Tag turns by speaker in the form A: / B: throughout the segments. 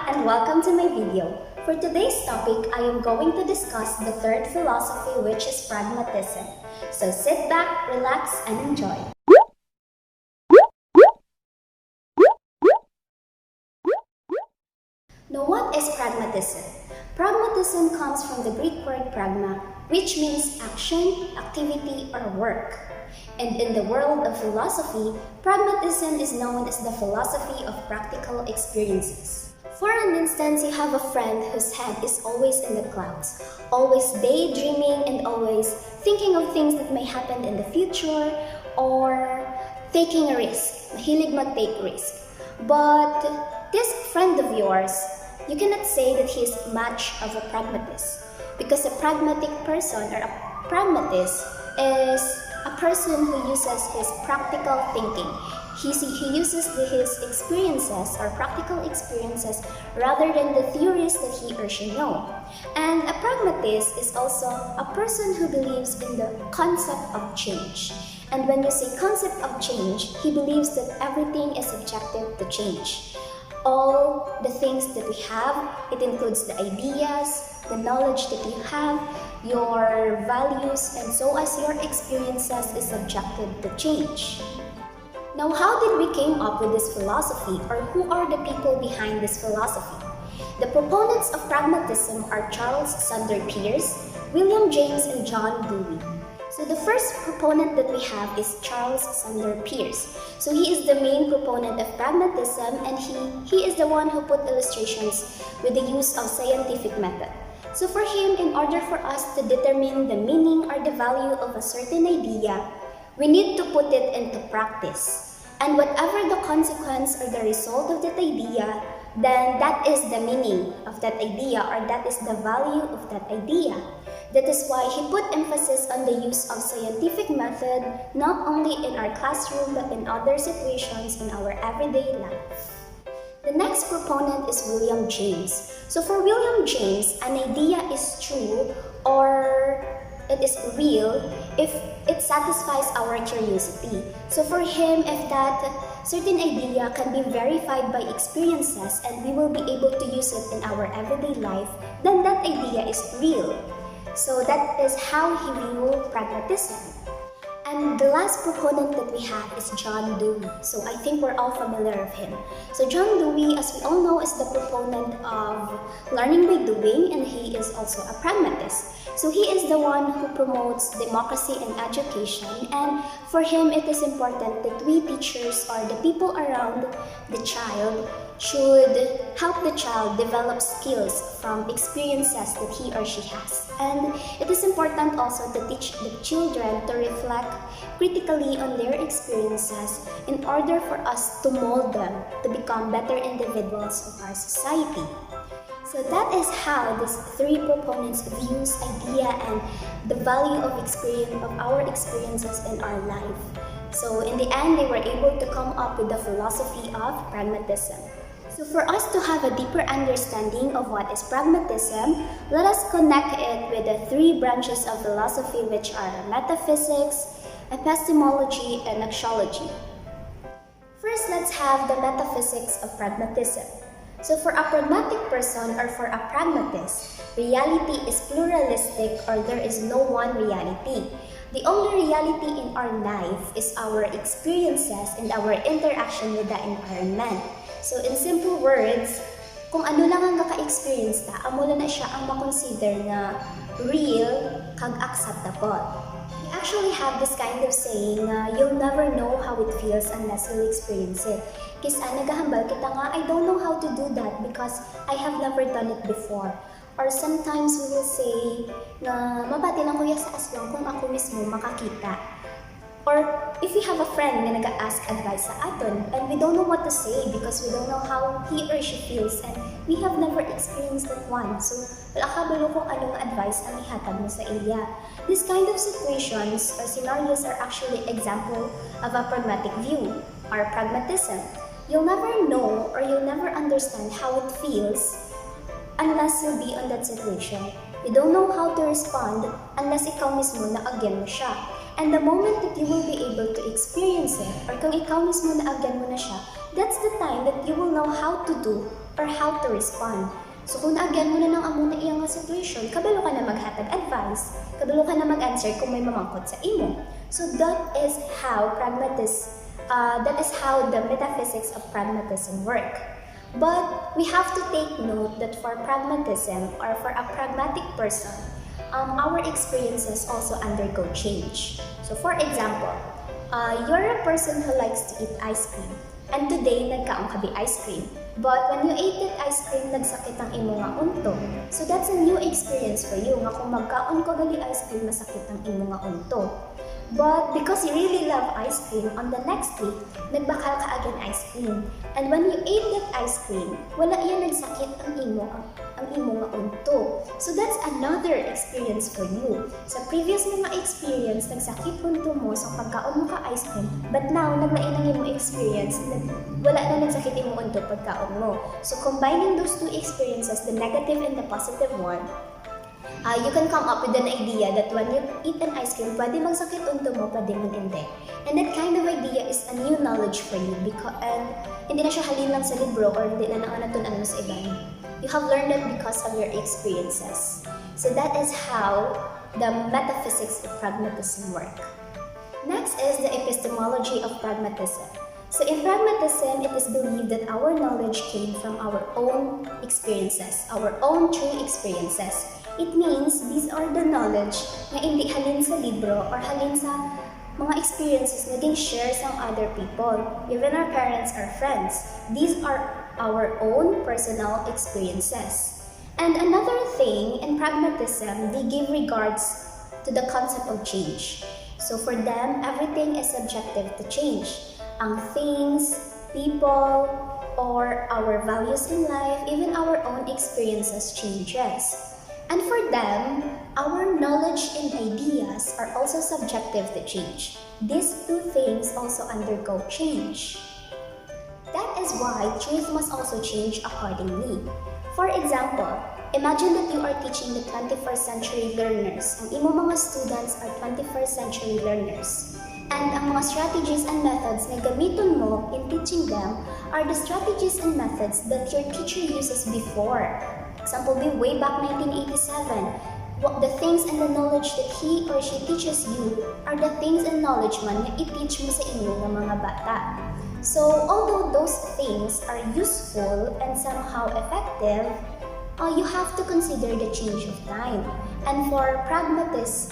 A: and welcome to my video. For today's topic, I am going to discuss the third philosophy, which is pragmatism. So sit back, relax, and enjoy. Now, what is pragmatism? Pragmatism comes from the Greek word pragma, which means action, activity, or work. And in the world of philosophy, pragmatism is known as the philosophy of practical experiences. For an instance, you have a friend whose head is always in the clouds, always daydreaming and always thinking of things that may happen in the future or taking a risk. Mahilig mag-take risk. But this friend of yours, you cannot say that he is much of a pragmatist, because a pragmatic person or a pragmatist is a person who uses his practical thinking. He uses his experiences or practical experiences rather than the theories that he or she know. And a pragmatist is also a person who believes in the concept of change. And when you say concept of change, he believes that everything is subjective to change. All the things that we have, it includes the ideas, the knowledge that you have, your values, and so as your experiences is subjected to change. Now, how did we came up with this philosophy, or who are the people behind this philosophy? The proponents of pragmatism are Charles Sanders Peirce, William James, and John Dewey. So the first proponent that we have is Charles Sanders Peirce. So he is the main proponent of pragmatism, and he is the one who put illustrations with the use of scientific method. So for him, in order for us to determine the meaning or the value of a certain idea, we need to put it into practice. And whatever the consequence or the result of that idea, then that is the meaning of that idea, or that is the value of that idea. That is why he put emphasis on the use of scientific method, not only in our classroom but in other situations in our everyday life. The next proponent is William James. So for William James, an idea is true or it is real if it satisfies our curiosity. So for him, if that certain idea can be verified by experiences and we will be able to use it in our everyday life, then that idea is real. So that is how he viewed pragmatism. And the last proponent that we have is John Dewey. So I think we're all familiar with him. So John Dewey, as we all know, is the proponent of learning by doing, and he is also a pragmatist. So he is the one who promotes democracy in education, and for him it is important that we teachers or the people around the child should help the child develop skills from experiences that he or she has. And it is important also to teach the children to reflect critically on their experiences in order for us to mold them to become better individuals of our society. So that is how these three proponents views idea and the value of our experiences in our life. So in the end, they were able to come up with the philosophy of pragmatism. So for us to have a deeper understanding of what is pragmatism, let us connect it with the three branches of philosophy, which are metaphysics, epistemology, and axiology. First, let's have the metaphysics of pragmatism. So for a pragmatic person or for a pragmatist, reality is pluralistic, or there is no one reality. The only reality in our life is our experiences and our interaction with the environment. So in simple words, kung ano lang ang naka-experience ta, amo na siya ang makonsider na real kag acceptable. We actually have this kind of saying na you'll never know how it feels unless you'll experience it. Kisa nagahambal kita nga, I don't know how to do that because I have never done it before. Or sometimes we will say na mabati lang kuya sa aswang kung ako mismo makakita. Or if we have a friend na nag-ask advice sa aton and we don't know what to say because we don't know how he or she feels and we have never experienced that one. So, wala ka balo kung anong advice ang ihatag mo sa iya. This kind of situations or scenarios are actually example of a pragmatic view or pragmatism. You'll never know or you'll never understand how it feels unless you'll be on that situation. You don't know how to respond unless ikaw mismo na-agyan mo siya. And the moment that you will be able to experience it, or kung ikaw mismo na-agyan mo na siya, that's the time that you will know how to do or how to respond. So kung naagyan mo na ng amo na iyang situation, kabalo ka na maghatag advice, kabalo ka na mag-answer kung may mamangkot sa imo. So that is how the metaphysics of pragmatism work. But we have to take note that for pragmatism, or for a pragmatic person, our experiences also undergo change. So for example, you're a person who likes to eat ice cream, and today nagkaon ka bi ice cream. But when you ate that ice cream, nagsakit ang imo nga unto. So that's a new experience for you, nga kung magkaon ko gali ice cream, masakit ang imo nga unto. But because you really love ice cream, on the next week, nagbakal ka again ice cream. And when you ate that ice cream, wala iya nagsakit ang imo nga unto. So that's another experience for you. Sa previous mga experience, nagsakit unto mo sa pagkaon mo ka ice cream, but now naglain ang imo experience, wala na nagsakit imo unto pagkaon mo. So combining those two experiences, the negative and the positive one, you can come up with an idea that when you eat an ice cream, pwede magsakit unto mo, pwede man hindi. And that kind of idea is a new knowledge for you, and hindi na siya halin lang sa libro or hindi na naanatunan mo sa iba. You have learned it because of your experiences. So that is how the metaphysics of pragmatism work. Next is the epistemology of pragmatism. So in pragmatism, it is believed that our knowledge came from our own experiences, our own true experiences. It means these are the knowledge na hindi halin sa libro or halin sa mga experiences na share sa other people, even our parents or friends. These are our own personal experiences. And another thing, in pragmatism, they give regards to the concept of change. So for them, everything is subjective to change. Ang things, people, or our values in life, even our own experiences changes. And for them, our knowledge and ideas are also subjective to change. These two things also undergo change. That is why truth must also change accordingly. For example, imagine that you are teaching the 21st century learners. Ang imo mga students are 21st century learners. And ang mga strategies and methods na gamiton mo in teaching them are the strategies and methods that your teacher uses before. Example, way back 1987, the things and the knowledge that he or she teaches you are the things and knowledge man na i-teach mo sa inyo ng mga bata. So, although those things are useful and somehow effective, you have to consider the change of time. And for pragmatism,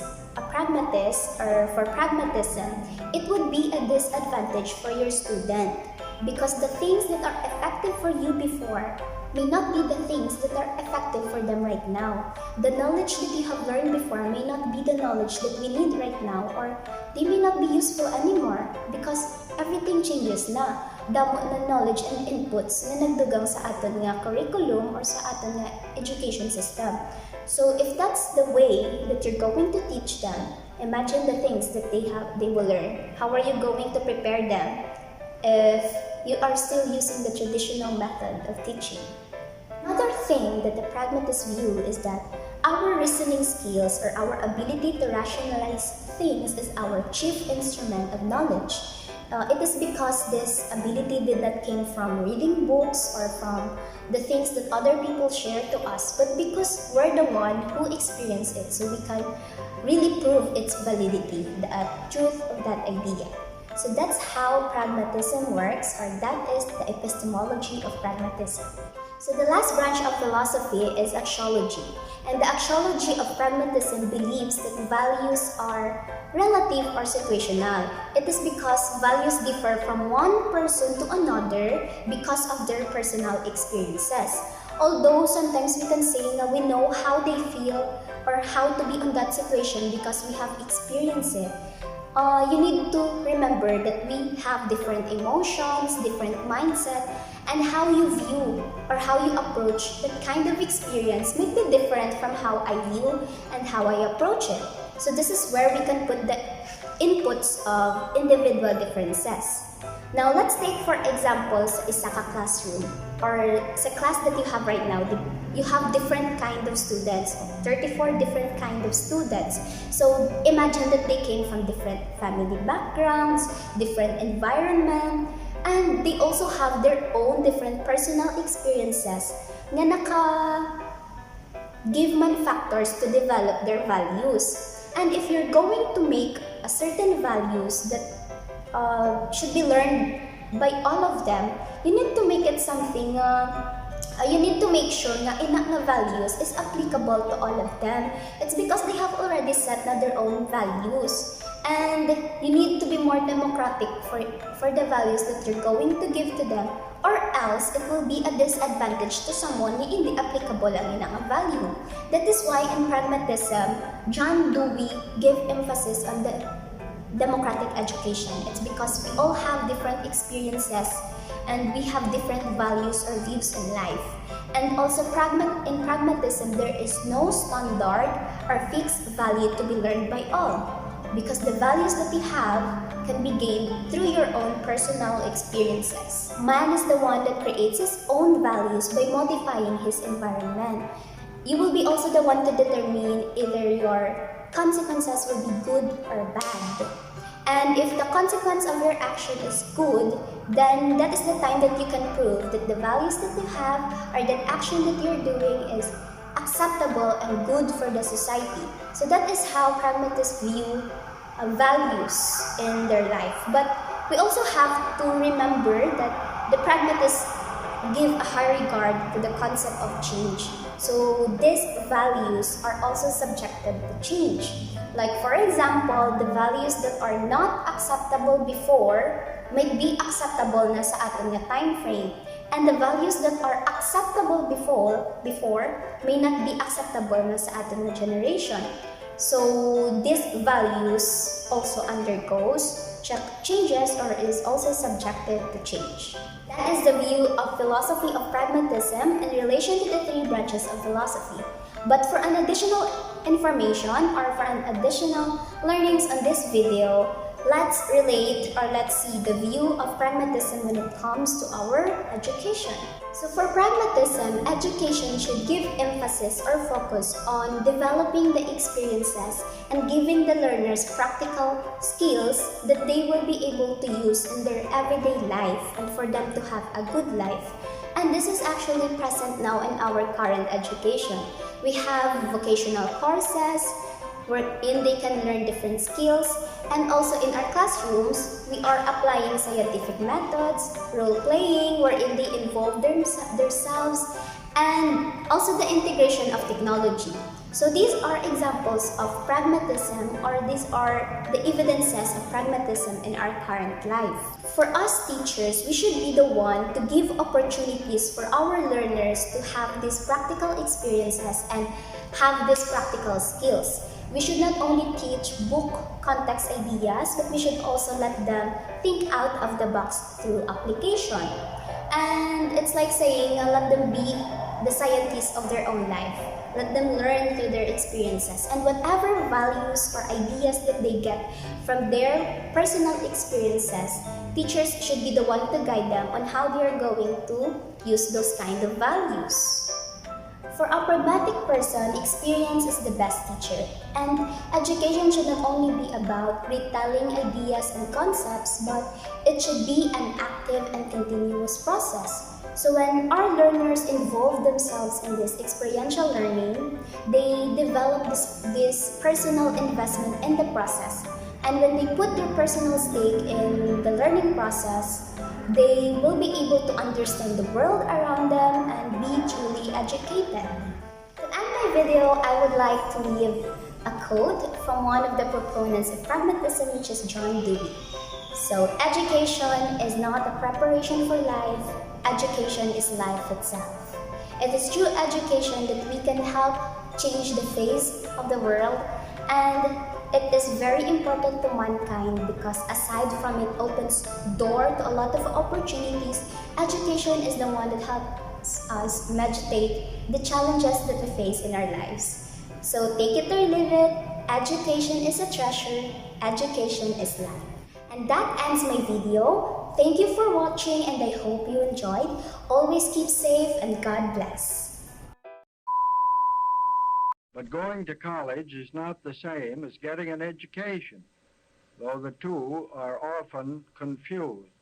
A: it would be a disadvantage for your student because the things that are effective for you before may not be the things that are effective for them right now. The knowledge that you have learned before may not be the knowledge that we need right now, or they may not be useful anymore because everything changes na. Damo na knowledge and inputs na nagdugang sa aton nga curriculum or sa aton nga education system. So if that's the way that you're going to teach them, imagine the things that they will learn. How are you going to prepare them if you are still using the traditional method of teaching? Another thing that the pragmatist view is that our reasoning skills or our ability to rationalize things is our chief instrument of knowledge. It is because this ability did not come from reading books or from the things that other people share to us, but because we're the one who experience it, so we can really prove its validity, the truth of that idea. So that's how pragmatism works, or that is the epistemology of pragmatism. So the last branch of philosophy is axiology, and the axiology of pragmatism believes that values are relative or situational. It is because values differ from one person to another because of their personal experiences. Although sometimes we can say that we know how they feel or how to be in that situation because we have experienced it. You need to remember that we have different emotions, different mindset, and how you view or how you approach that kind of experience may be different from how I view and how I approach it. So this is where we can put the inputs of individual differences. Now let's take for example sa isa ka classroom or sa class that you have right now. You have different kind of students, 34 different kind of students. So imagine that they came from different family backgrounds, different environment, And they also have their own different personal experiences na give man factors to develop their values. And if you're going to make a certain values that should be learned by all of them, you need to make it something, you need to make sure na ina nga values is applicable to all of them. It's because they have already set na their own values. And you need to be more democratic for the values that you're going to give to them, or else it will be a disadvantage to someone na hindi applicable ang inang value. That is why in Pragmatism, John Dewey gave emphasis on the democratic education. It's because we all have different experiences and we have different values or views in life. And also in Pragmatism, there is no standard or fixed value to be learned by all, because the values that you have can be gained through your own personal experiences. Man is the one that creates his own values by modifying his environment. You will be also the one to determine either your consequences will be good or bad. And if the consequence of your action is good, then that is the time that you can prove that the values that you have or that action that you're doing is acceptable and good for the society. So that is how pragmatists view values in their life. But we also have to remember that the pragmatists give a high regard to the concept of change. So these values are also subjected to change. Like for example, the values that are not acceptable before might be acceptable na sa ating time frame. And the values that are acceptable before may not be acceptable na sa ating generation. So these values also undergoes changes or is also subjected to change. That is the view of philosophy of pragmatism in relation to the three branches of philosophy. But for an additional information or for an additional learnings on this video, let's relate or let's see the view of pragmatism when it comes to our education. So for pragmatism, education should give emphasis or focus on developing the experiences and giving the learners practical skills that they will be able to use in their everyday life and for them to have a good life. And this is actually present now in our current education. We have vocational courses, wherein they can learn different skills, and also in our classrooms, we are applying scientific methods, role-playing, wherein they involve themselves, and also the integration of technology. So these are examples of pragmatism, or these are the evidences of pragmatism in our current life. For us teachers, we should be the one to give opportunities for our learners to have these practical experiences and have these practical skills. We should not only teach book context ideas, but we should also let them think out of the box through application. And it's like saying, let them be the scientists of their own life. Let them learn through their experiences. And whatever values or ideas that they get from their personal experiences, teachers should be the one to guide them on how they are going to use those kind of values. For a pragmatic person, experience is the best teacher, and education should not only be about retelling ideas and concepts, but it should be an active and continuous process. So when our learners involve themselves in this experiential learning, they develop this personal investment in the process. And when they put their personal stake in the learning process, they will be able to understand the world around them and be truly educated. To end my video, I would like to leave a quote from one of the proponents of pragmatism, which is John Dewey. So, education is not a preparation for life, education is life itself. It is through education that we can help change the face of the world, and it is very important to mankind because aside from it opens door to a lot of opportunities, education is the one that helps us meditate the challenges that we face in our lives. So take it or leave it, education is a treasure, education is life. And that ends my video. Thank you for watching and I hope you enjoyed. Always keep safe and God bless.
B: But going to college is not the same as getting an education, though the two are often confused.